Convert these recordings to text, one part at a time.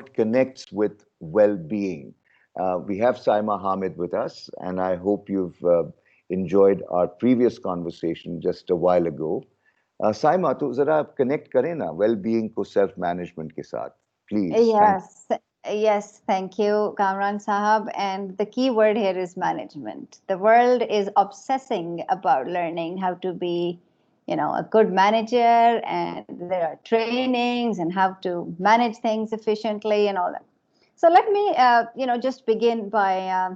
it connects with well-being. We have Syma Hamid with us, and I hope you've enjoyed our previous conversation just a while ago. Syma, तो जरा connect करें ना well-being को self-management के साथ, please. Yes, yes, thank you, Kamran Sahab. And the key word here is management. The world is obsessing about learning how to be, a good manager, and there are trainings and how to manage things efficiently and all that. So let me, just begin by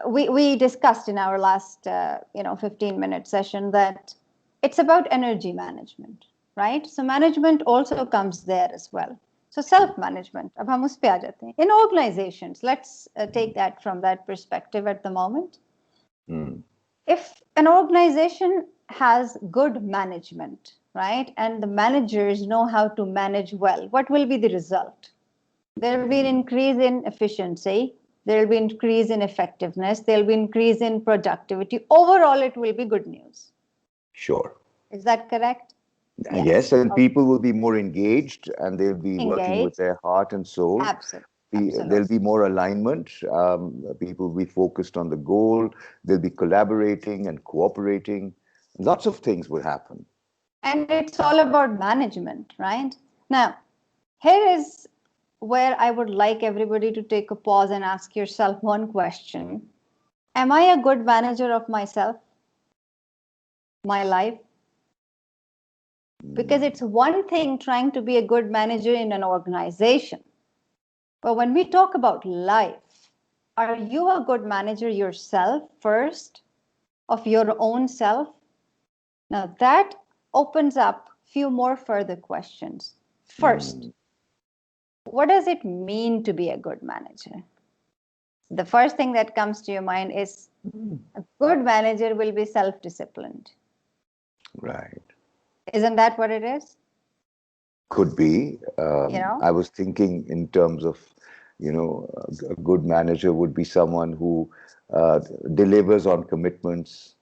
we discussed in our last 15-minute session that it's about energy management, right? So management also comes there as well. So self-management, अब हम उस पे आ जाते हैं. In organizations, let's take that from that perspective at the moment. If an organization has good management, right, and the managers know how to manage well, what will be the result? There will be an increase in efficiency. There will be an increase in effectiveness. There will be an increase in productivity. Overall, it will be good news. Sure. Is that correct? Yes, and people will be more engaged, and they'll be working with their heart and soul. Absolutely. There'll be more alignment. People will be focused on the goal. They'll be collaborating and cooperating. Lots of things will happen. And it's all about management, right? Now, here is where I would like everybody to take a pause and ask yourself one question. Am I a good manager of myself, my life? Because it's one thing trying to be a good manager in an organization. But when we talk about life, are you a good manager yourself first, of your own self? Now that opens up a few more further questions. First, what does it mean to be a good manager? The first thing that comes to your mind is a good manager will be self-disciplined. Right. Isn't that what it is? Could be. I was thinking in terms of, a good manager would be someone who delivers on commitments.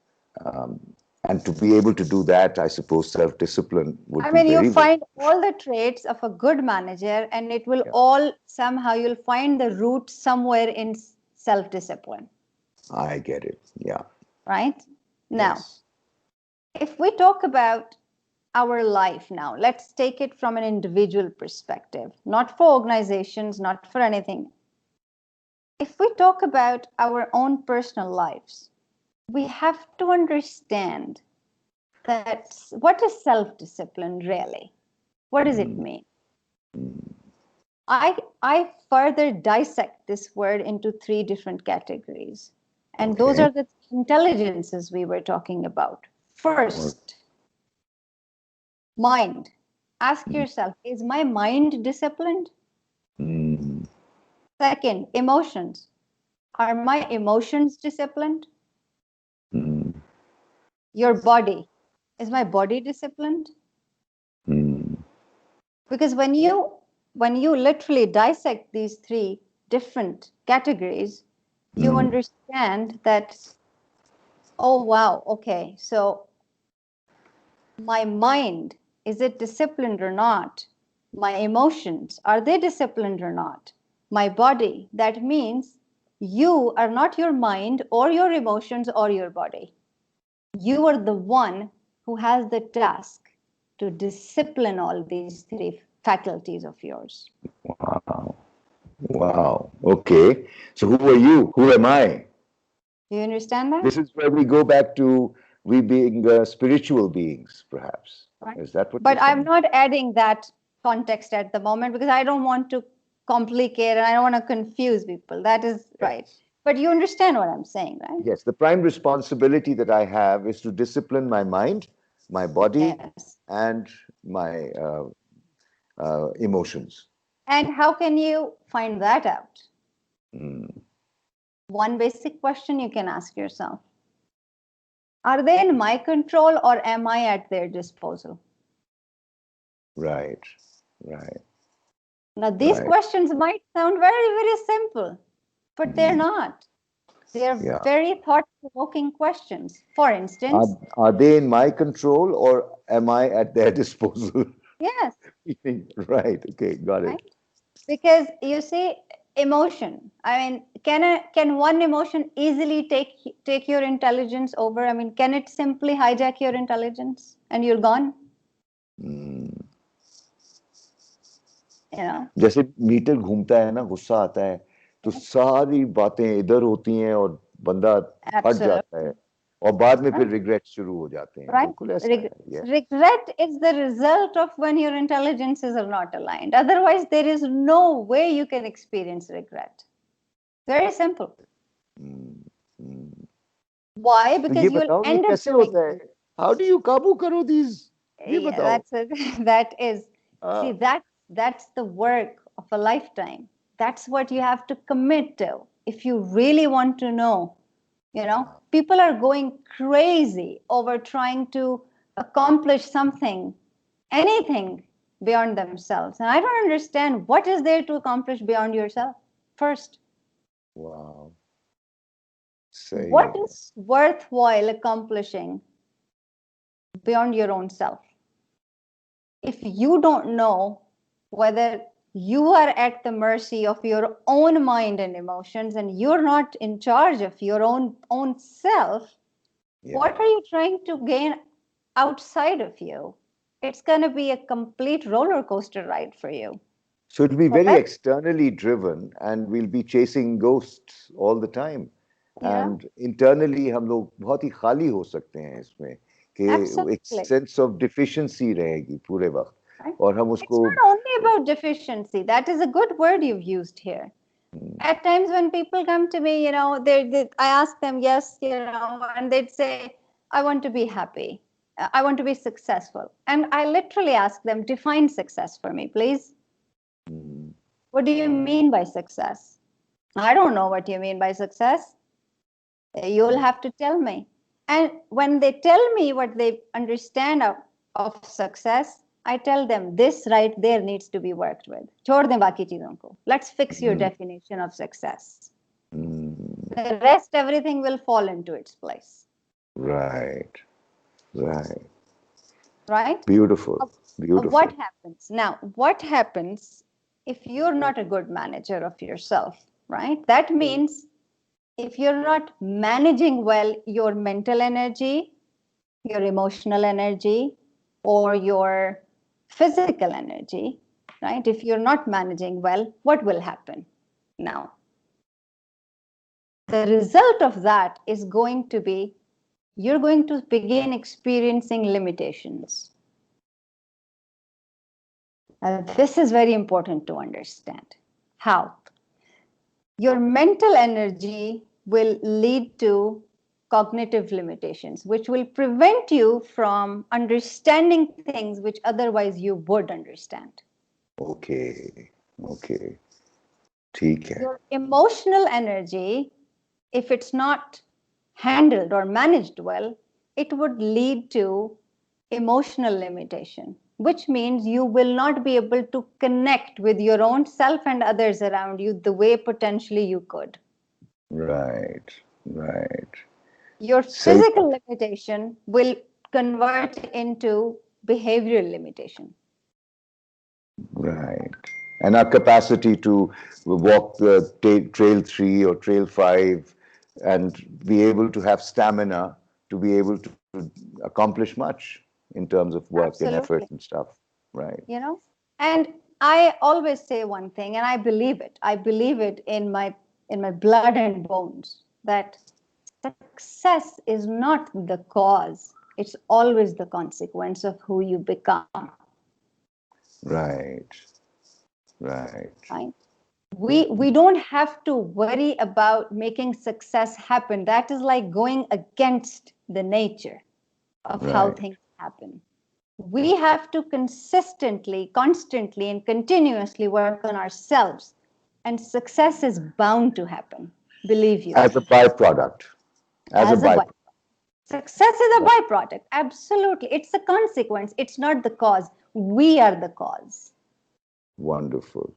And to be able to do that, I suppose self-discipline would be very... you find all the traits of a good manager, and it will all somehow, you'll find the root somewhere in self-discipline. I get it. Yeah. Right? Now, if we talk about our life now, let's take it from an individual perspective, not for organizations, not for anything. If we talk about our own personal lives, we have to understand that what is self-discipline really? What does it mean? I further dissect this word into 3 different categories. And those are the intelligences we were talking about. First, mind. Ask yourself, is my mind disciplined? Second, emotions. Are my emotions disciplined? Your body. Is my body disciplined? Because when you literally dissect these 3 different categories, you understand that, oh, wow, okay, so my mind, is it disciplined or not? My emotions, are they disciplined or not? My body, that means you are not your mind or your emotions or your body. You are the one who has the task to discipline all these 3 faculties of yours. Wow. Okay. So who are you? Who am I? Do you understand that? This is where we go back to we being spiritual beings, perhaps. Right. Is that what? But I'm not adding that context at the moment because I don't want to complicate and I don't want to confuse people. That is right. But you understand what I'm saying, right? Yes. The prime responsibility that I have is to discipline my mind, my body, and my emotions. And how can you find that out? One basic question you can ask yourself. Are they in my control or am I at their disposal? Right, right. Now, these questions might sound very, very simple, but they're not. They're very thought-provoking questions. For instance... Are they in my control or am I at their disposal? Yes. Right, okay, got it. Right? Because you see, emotion. I mean, can one emotion easily take your intelligence over? I mean, can it simply hijack your intelligence and you're gone? You know? जैसे metre घूमता है ना, गुस्सा आता है तो सारी बातें इधर होती हैं और बंदा फट Absolutely. जाता है और बाद में फिर Right. रिग्रेट शुरू हो जाते हैं. Right. बिल्कुल ऐसा है. Regret is the result of when your intelligences are not aligned. Otherwise, there is no way you can experience regret. Very simple. Why? तो ये Because you'll बताओ ये end up कैसे doing होता है? How do you काबू करो these? ये yeah, बताओ. that's it. That is, see, that's the work of a lifetime. That's what you have to commit to if you really want to know. You know, people are going crazy over trying to accomplish something, anything beyond themselves. And I don't understand what is there to accomplish beyond yourself first. Wow. What is worthwhile accomplishing beyond your own self? If you don't know whether you are at the mercy of your own mind and emotions and you're not in charge of your own self, what are you trying to gain outside of you? It's going to be a complete roller coaster ride for you. So it'll be very externally driven and we'll be chasing ghosts all the time. And internally हम लोग बहुत ही खाली हो सकते हैं इसमें कि एक sense of deficiency रहेगी पूरे वक्त और हम उसको. It's not only about deficiency. That is a good word you've used here. At times when people come to me, you know, I ask them, yes, you know, and they'd say, I want to be happy. I want to be successful. And I literally ask them, define success for me, please. What do you mean by success? I don't know what you mean by success. You'll have to tell me. And when they tell me what they understand of success, I tell them this right there needs to be worked with. छोड़ दें बाकी चीजों को. Let's fix your definition of success. The rest, everything will fall into its place. Right. Beautiful. Beautiful. What happens now? What happens if you're not a good manager of yourself, right? That means if you're not managing well your mental energy, your emotional energy, or your physical energy, right? If you're not managing well, what will happen now? The result of that is going to be you're going to begin experiencing limitations. This is very important to understand. How? Your mental energy will lead to cognitive limitations, which will prevent you from understanding things which otherwise you would understand. Okay. ठीक है. Your emotional energy, if it's not handled or managed well, it would lead to emotional limitation, which means you will not be able to connect with your own self and others around you the way potentially you could. Right. Your physical limitation will convert into behavioral limitation. Right. And our capacity to walk trail 3 or trail 5 and be able to have stamina to be able to accomplish much in terms of work and effort and stuff. Right. You know, and I always say one thing, and I believe it. I believe it in my blood and bones that success is not the cause. It's always the consequence of who you become. Right. We don't have to worry about making success happen. That is like going against the nature of how things happen. We have to consistently, constantly, and continuously work on ourselves. And success is bound to happen. Believe you. As a byproduct. As a byproduct. Success is a byproduct. Absolutely. It's a consequence. It's not the cause. We are the cause. Wonderful.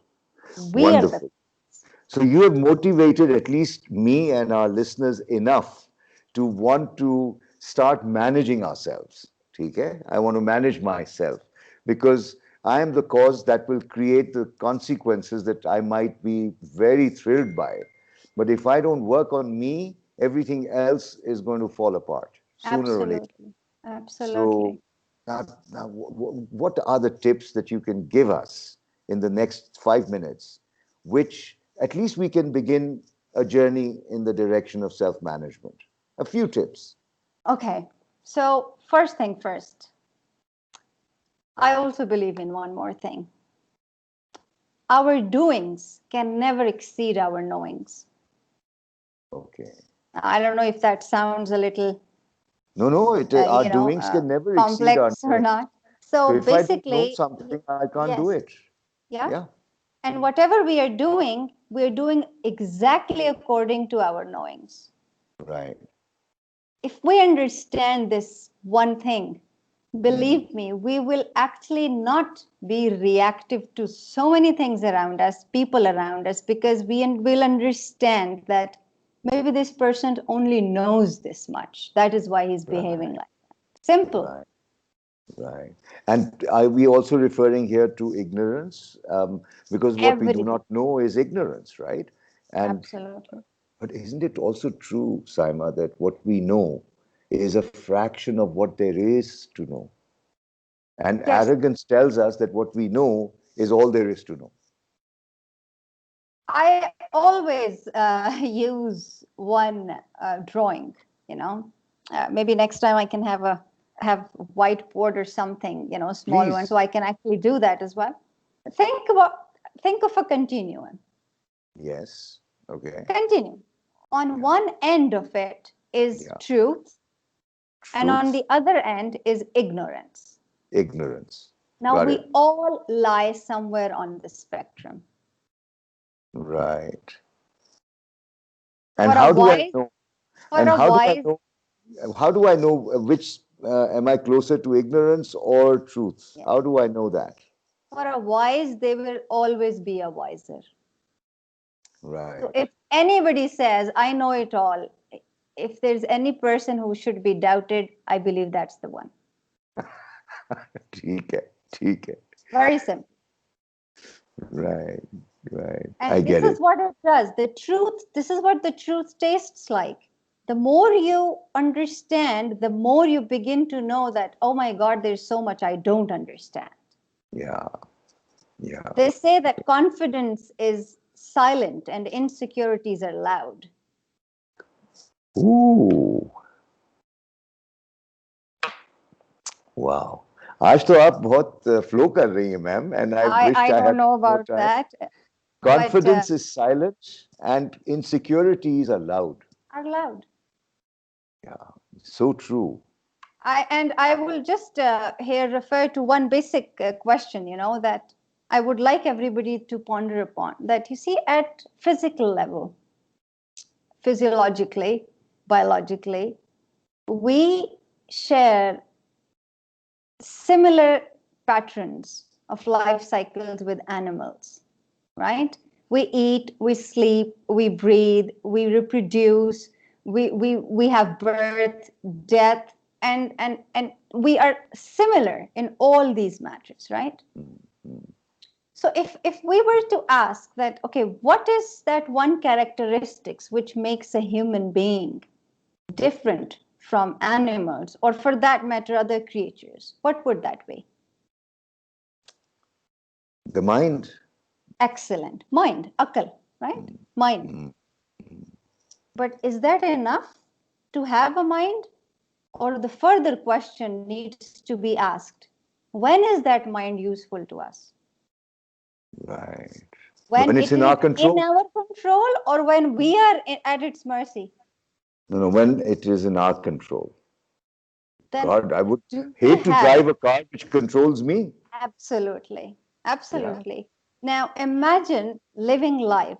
So you have motivated at least me and our listeners enough to want to start managing ourselves. Okay? I want to manage myself because I am the cause that will create the consequences that I might be very thrilled by. But if I don't work on me, everything else is going to fall apart sooner or later. Absolutely. So Absolutely. now what are the tips that you can give us in the next 5 minutes, which at least we can begin a journey in the direction of self-management? A few tips. Okay. So first thing first, I also believe in one more thing. Our doings can never exceed our knowings. Okay. I don't know if that sounds a little, No, our doings can never exceed our complex or knowing. not. So So if I don't know basically, something, I can't do yes, it. yeah. Yeah. And whatever we are doing exactly according to our knowings. Right. If we understand this one thing, believe me, we will actually not be reactive to so many things around us, people around us, because we will understand that maybe this person only knows this much. That is why he's behaving Right. like that. Simple. Right. Right. And are we also referring here to ignorance? Because what we do Everything. not know is ignorance, right? And Absolutely. but isn't it also true, Syma, that what we know is a fraction of what there is to know? And Yes, arrogance tells us that what we know is all there is to know. I always use one drawing, you know. Maybe next time I can have whiteboard or something, small one, so Please. I can actually do that as well. Think about think of a continuum. Yes. Okay. Continuum. On Yeah. one end of it is Yeah. truth, and on Truth, the other end is ignorance. ignorance. Now Got it. we all lie somewhere on the spectrum. Right. And For a how do I wise, know? for And a how do I wise know? How do I know which am I closer to ignorance or truth? yes. How do I know that? For a wise, they will always be a wiser. So Right. if anybody says, I know it all, if there's any person who should be doubted, I believe that's the one. ठीक है, ठीक है. Very simple. Right, right. I And this get is it. what it does. The truth, this is what the truth tastes like. The more you understand, the more you begin to know that, oh my God, there's so much I don't understand. Yeah, yeah. They say that confidence is silent and insecurities are loud. Ooh, wow. आज तो आप बहुत flow कर रही हैं ma'am, and I wished I I don't had know more about time. that, but Confidence is silent and insecurities are loud. are loud. Yeah, so true. I will just here refer to one basic question, that I would like everybody to ponder upon. That you see, at physical level, physiologically, biologically, we share similar patterns of life cycles with animals, right? We eat, we sleep, we breathe, we reproduce, we have birth, death, and we are similar in all these matters, right? Mm-hmm. So if we were to ask that, okay, what is that one characteristics which makes a human being different from animals, or for that matter, other creatures, what would that be? The mind. Excellent. Mind, akal, right? Mind. Mm-hmm. But is that enough to have a mind? Or the further question needs to be asked, when is that mind useful to us? Right. When When it's it in is our in control. our control, or when we are at its mercy? No, no, when it is in our control. Then God, I would do we hate to have? drive a car which controls me. Absolutely. Yeah. Absolutely. Now imagine living life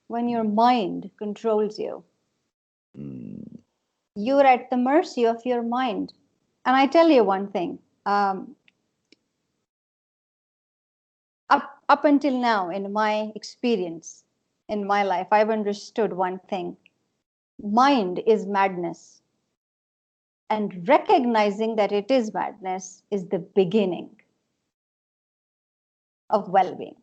when your mind controls you. Mm. You're at the mercy of your mind. And I tell you one thing, up until now, in my experience, in my life, I've understood one thing. Mind is madness. And recognizing that it is madness is the beginning. of well-being.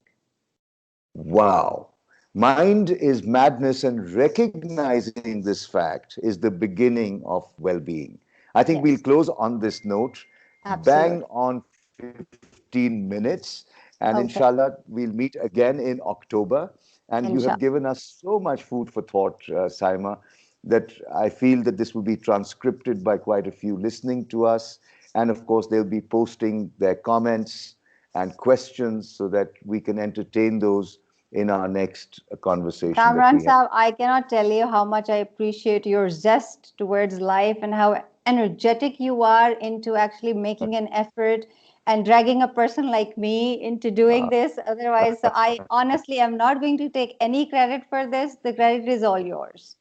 Wow. Mind is madness, and recognizing this fact is the beginning of well-being. I think we'll Yes, close on this note. Bang absolutely. on 15 minutes. And Okay, inshallah, we'll meet again in October. And you have inshallah. given us so much food for thought, Syma, that I feel that this will be transcribed by quite a few listening to us. And of course, they'll be posting their comments and questions so that we can entertain those in our next conversation that Kamran we have. Saab, I cannot tell you how much I appreciate your zest towards life and how energetic you are into actually making an effort and dragging a person like me into doing this. Otherwise, so I honestly am not going to take any credit for this. The credit is all yours.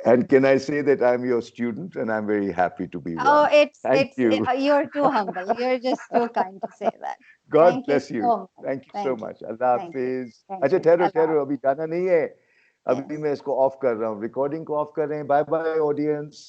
And can I say that I'm your student and I'm very happy to be Oh, one? Thank you. you're too humble. You're just too kind to say that. God Thank you bless you. so much. Thank you so Thank you. much. Allah Thank you. Hafiz. Thank अच्छा you. ठहरो Allah. ठहरो अभी जाना नहीं है. अभी Yes. मैं इसको ऑफ कर रहा हूँ. रिकॉर्डिंग को ऑफ कर रहे हैं. Bye bye audience.